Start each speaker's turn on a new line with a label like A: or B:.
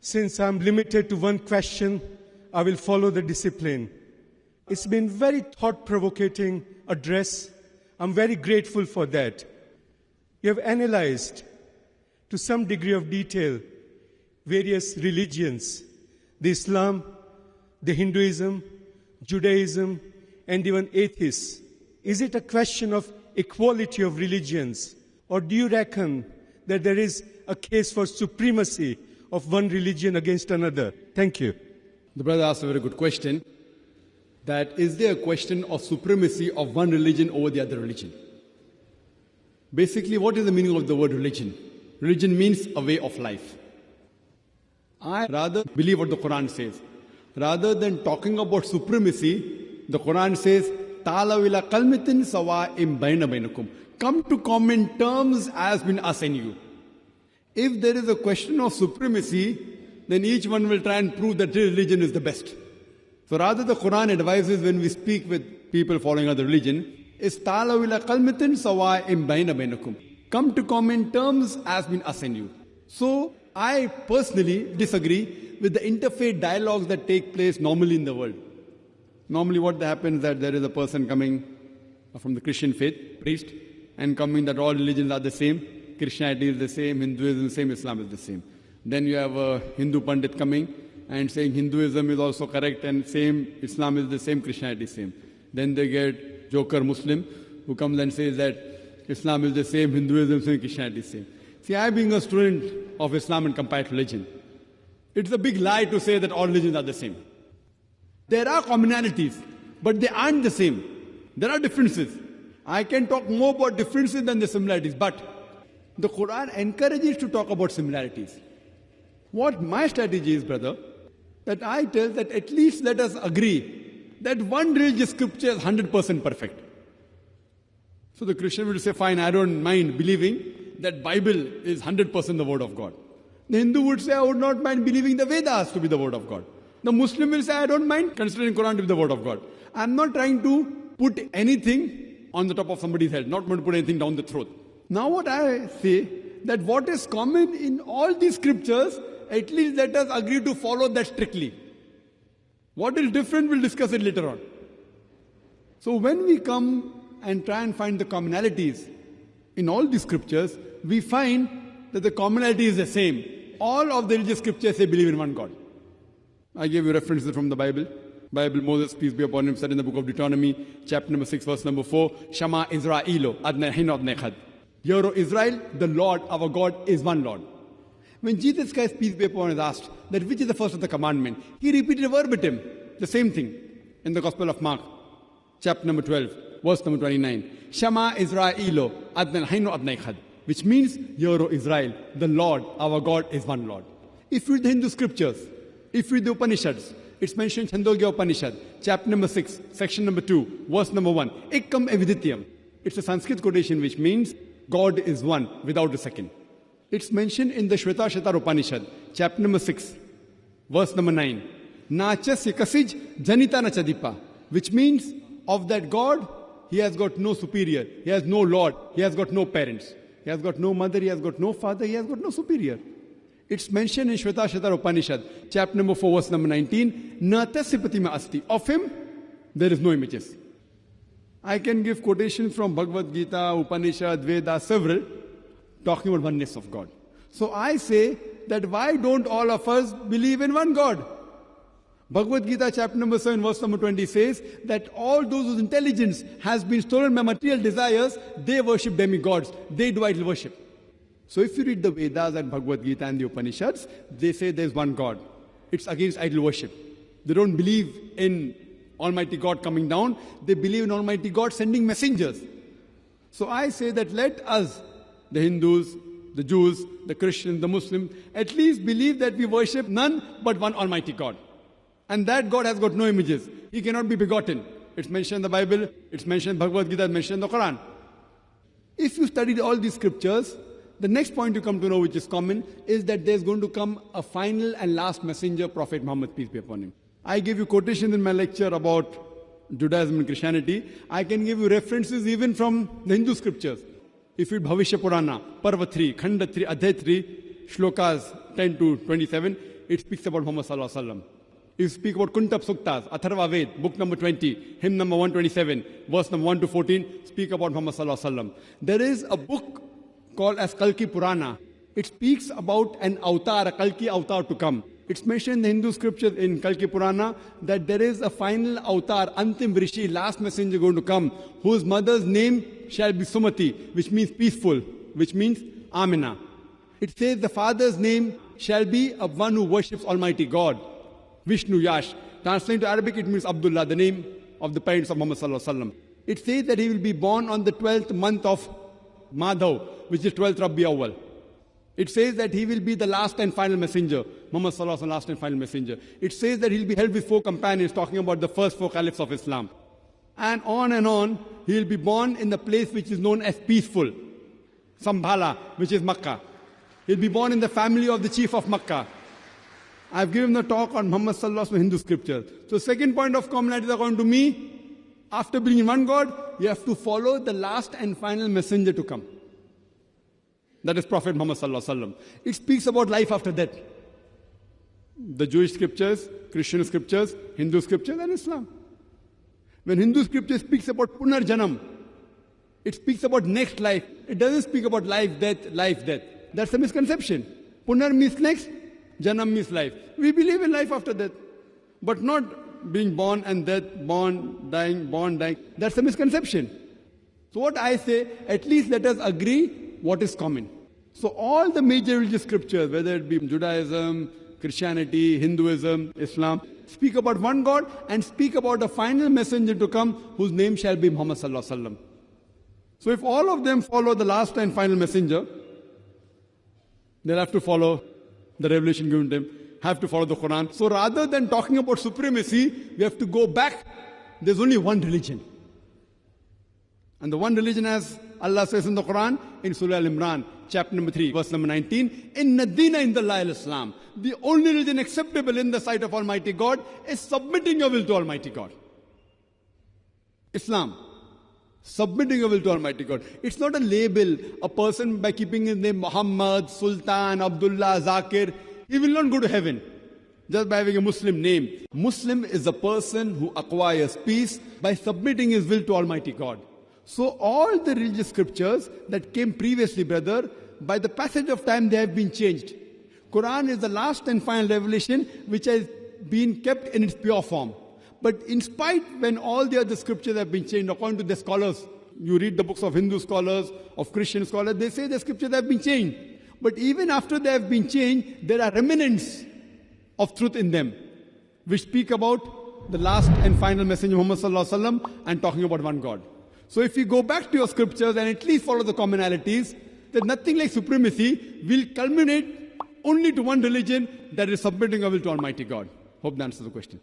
A: Since I'm limited to one question, I will follow the discipline. It's been very thought-provoking address. I'm very grateful for that. You have analyzed, to some degree of detail, various religions, the Islam, the Hinduism, Judaism, and even atheists. Is it a question of equality of religions, or do you reckon that there is a case for supremacy of one religion against another? Thank you.
B: The brother asked a very good question. That is there a question of supremacy of one religion over the other religion? Basically, what is the meaning of the word religion? Religion means a way of life. I rather believe what the Quran says. Rather than talking about supremacy, the Quran says, Ta'alaw ila kalmatin sawa'im bayna bainakum. Come to common terms as between us and you. If there is a question of supremacy, then each one will try and prove that his religion is the best. So rather the Quran advises when we speak with people following other religion, is Ta'alaw ila kalmatin sawa'im bayna bainakum. Come to common terms as between us and you. So I personally disagree with the interfaith dialogues that take place normally in the world. Normally what happens is that there is a person coming from the Christian faith, priest, and coming that all religions are the same. Christianity is the same, Hinduism is the same, Islam is the same. Then you have a Hindu Pandit coming and saying Hinduism is also correct and same, Islam is the same, Christianity is same. Then they get joker Muslim who comes and says that Islam is the same, Hinduism is the same, Christianity is the same. See, I being a student of Islam and comparative religion, it's a big lie to say that all religions are the same. There are commonalities, but they aren't the same. There are differences. I can talk more about differences than the similarities, but the Quran encourages to talk about similarities. What my strategy is, brother, that I tell that at least let us agree that one religious scripture is 100% perfect. So the Christian will say, fine, I don't mind believing that Bible is 100% the word of God. The Hindu would say, I would not mind believing the Vedas to be the word of God. The Muslim will say, I don't mind considering Quran to be the word of God. I'm not trying to put anything on the top of somebody's head, not going to put anything down the throat. Now what I say, that what is common in all these scriptures, at least let us agree to follow that strictly. What is different, we'll discuss it later on. So when we come and try and find the commonalities in all these scriptures, we find that the commonality is the same. All of the religious scriptures say believe in one God. I gave you references from the Bible. Moses, peace be upon him, said in the book of Deuteronomy, chapter number 6, verse number 4, Shama Israelo, Adnai Hino Adnai Khad. Hear, O Israel, the Lord, our God, is one Lord. When Jesus Christ, peace be upon him, is asked that which is the first of the commandment, he repeated verbatim the same thing in the Gospel of Mark, chapter number 12, verse number 29. Shama Israelo, Adnai Hino Adnai Khad. Which means, Hear, O Israel, the Lord, our God, is one Lord. If you read the Hindu scriptures, if you read the Upanishads, it's mentioned in Chandogya Upanishad, chapter number 6, section number 2, verse number 1. Ekam evidityam. It's a Sanskrit quotation which means God is one without a second. It's mentioned in the Shvetashatar Upanishad, chapter number 6, verse number 9. Nachasya kasij janita nachadipa. Which means of that God, he has got no superior, he has no Lord, he has got no parents. He has got no mother, he has got no father, he has got no superior. It's mentioned in Shvetashatar Upanishad, chapter number 4, verse number 19, Natasya asti. Of him, there is no images. I can give quotations from Bhagavad Gita, Upanishad, Veda, several, talking about oneness of God. So I say that why don't all of us believe in one God? Bhagavad Gita, chapter number 7, verse number 20 says that all those whose intelligence has been stolen by material desires, they worship demigods, they do idol worship. So if you read the Vedas and Bhagavad Gita and the Upanishads, they say there's one God. It's against idol worship. They don't believe in Almighty God coming down, they believe in Almighty God sending messengers. So I say that let us, the Hindus, the Jews, the Christians, the Muslims, at least believe that we worship none but one Almighty God. And that God has got no images. He cannot be begotten. It's mentioned in the Bible, it's mentioned in Bhagavad Gita, it's mentioned in the Quran. If you study all these scriptures, the next point you come to know which is common is that there's going to come a final and last messenger, Prophet Muhammad, peace be upon him. I gave you quotations in my lecture about Judaism and Christianity. I can give you references even from the Hindu scriptures. If you read Bhavishya Purana, Parva 3, Khanda 3, Adhyay 3, Shlokas 10 to 27, it speaks about Muhammad Sallallahu Alaihi Wasallam. You speak about Kuntab Suktas, Atharva Ved, book number 20, hymn number 127, verse number 1 to 14, speak about Muhammad Sallallahu Alaihi Wasallam. There is a book called as Kalki Purana. It speaks about an avatar, a Kalki avatar to come. It's mentioned in the Hindu scriptures in Kalki Purana that there is a final avatar, Antim Rishi, last messenger going to come, whose mother's name shall be Sumati, which means peaceful, which means Amina. It says the father's name shall be of one who worships Almighty God. Vishnu Yash. Translated to Arabic, it means Abdullah, the name of the parents of Muhammad Sallallahu Alaihi Wasallam. It says that he will be born on the 12th month of Madhav, which is 12th Rabi Awwal. It says that he will be the last and final messenger. Muhammad Sallallahu Alaihi Wasallam, last and final messenger. It says that he will be held with 4 companions, talking about the first 4 caliphs of Islam. And on, he will be born in the place which is known as peaceful. Sambhala, which is Makkah. He'll be born in the family of the chief of Makkah. I've given the talk on Muhammad Sallallahu Alaihi Wasallam Hindu scriptures. So second point of commonality according to me, after believing in one God, you have to follow the last and final messenger to come. That is Prophet Muhammad Sallallahu Alaihi Wasallam. It speaks about life after death. The Jewish scriptures, Christian scriptures, Hindu scriptures and Islam. When Hindu scripture speaks about Punar Janam, it speaks about next life. It doesn't speak about life, death, life, death. That's a misconception. Punar means next, Janam means life. We believe in life after death, but not being born and death, born, dying. That's a misconception. So what I say, at least let us agree what is common. So all the major religious scriptures, whether it be Judaism, Christianity, Hinduism, Islam, speak about one God and speak about a final messenger to come whose name shall be Muhammad Sallallahu Alaihi Wasallam. So if all of them follow the last and final messenger, they'll have to follow the revelation given to them, have to follow the Quran. So rather than talking about supremacy, we have to go back. There's only one religion. And the one religion, as Allah says in the Quran, in Surah Al-Imran, chapter number 3, verse number 19, Inna Deena Indallahi al-Islam. The only religion acceptable in the sight of Almighty God is submitting your will to Almighty God. Islam. Submitting your will to Almighty God. It's not a label. A person by keeping his name Muhammad, Sultan, Abdullah, Zakir, he will not go to heaven just by having a Muslim name. Muslim is a person who acquires peace by submitting his will to Almighty God. So all the religious scriptures that came previously, brother, by the passage of time they have been changed. Quran is the last and final revelation which has been kept in its pure form. But in spite when all the other scriptures have been changed, according to the scholars, you read the books of Hindu scholars, of Christian scholars, they say the scriptures have been changed. But even after they have been changed, there are remnants of truth in them, which speak about the last and final messenger Muhammad Sallallahu Alaihi Wasallam and talking about one God. So if you go back to your scriptures and at least follow the commonalities, then nothing like supremacy will culminate only to one religion, that is submitting our will to Almighty God. Hope that answers the question.